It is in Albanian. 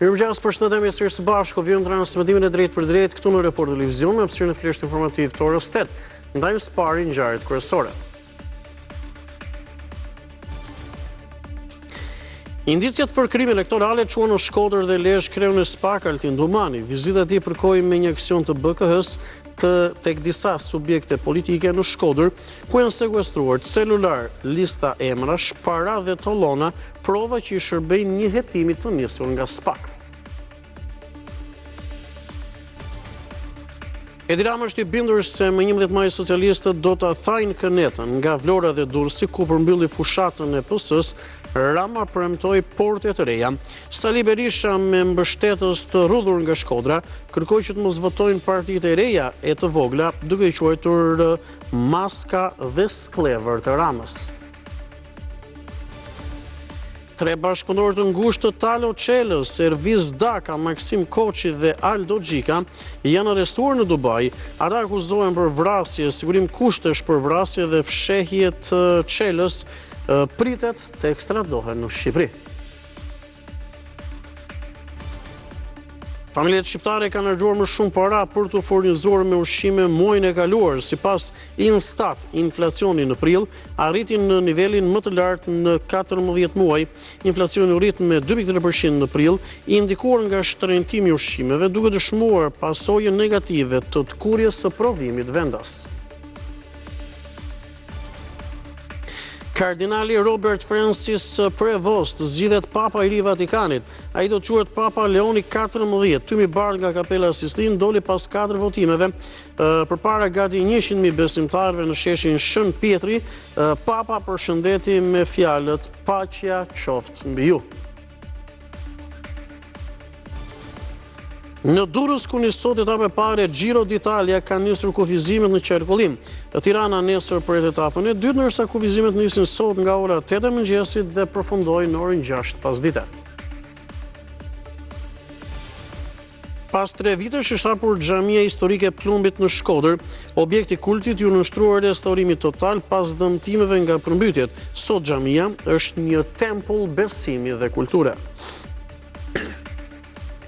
Mirëmëngjes, përshëndetemi sërish së bashku, vjen transmetimin e drejtë për drejtë këtu në Report Televizion me hapësirën e flesh informativ të orës 8. Ndajmë së pari ngjarjet kryesore. Indiciat për krime elektorale çuan në Shkodër dhe Lezhë kreun e SPAK Altin Domani. Vizita e tij përkoi me një aksion të BKH-s tek disa subjekte politike në Shkodër, ku janë sekuestruar celular, lista emrash, para dhe tollona, prova që i shërbejnë një hetimi të nisur nga SPAK. Edi Rama është i bindur se më 11 maj socialistët do të thajnë kënetën nga Vlora dhe Durrësi, ku përmbylli fushatën e PS-s. Rama premtoi porte të reja. Sali Berisha me mbështetës të rrudhur nga Shkodra kërkoi që të mos votojnë partitë e reja e të vogla, duke i quajtur maska dhe sklever të Ramës. 3 bashkëpunëtorë të ngushtë të Talo Çelës, Servis Daka, Maksim Koçi dhe Aldo Gjika janë arrestuar në Dubai. Ata akuzohen për vrasje, sigurim kushtesh për vrasje dhe fshehje të Çelës pritet të ekstradohen në Shqipëri. Familjet shqiptare kanë harxuar më shumë para për të furnizuar me ushqime muajin e kaluar. Sipas Instat, inflacioni në prill arriti në nivelin më të lartë në 14 muaj. Inflacioni u rrit me 2.3% në prill, i indikuar nga shtrëngtimi i ushqimeve, duke dëshmuar pasojë negative të kurrjes së prodhimit vendas. Kardinali Robert Francis Prevost zgjidhet Papa i ri i Vatikanit. Ai do të quhet Papa Leoni XIV. Tymi bardh nga Kapela Sistine doli pas 4 votimeve. Përpara gati 100.000 besimtarëve në sheshin Shën Pietri, Papa përshëndeti me fjalët "Paqja qoftë mbi ju". Në Durrës, ku nisot etapa e parë e Giro d'Italia, kanë nisur kufizimet në qarkullim. Tirana nesër për etapën e dytë, ndërsa kufizimet nisin sot nga ora 8 e mëngjesit dhe përfundojnë në orën 6 pasdite. Pas 3 vitesh është hapur xhamia historike e Plumbit në Shkodër. Objekti kultit ju nështruar restaurimit total pas dëmtimeve nga përmbytjet. Sot xhamia është një tempull besimi dhe kulture.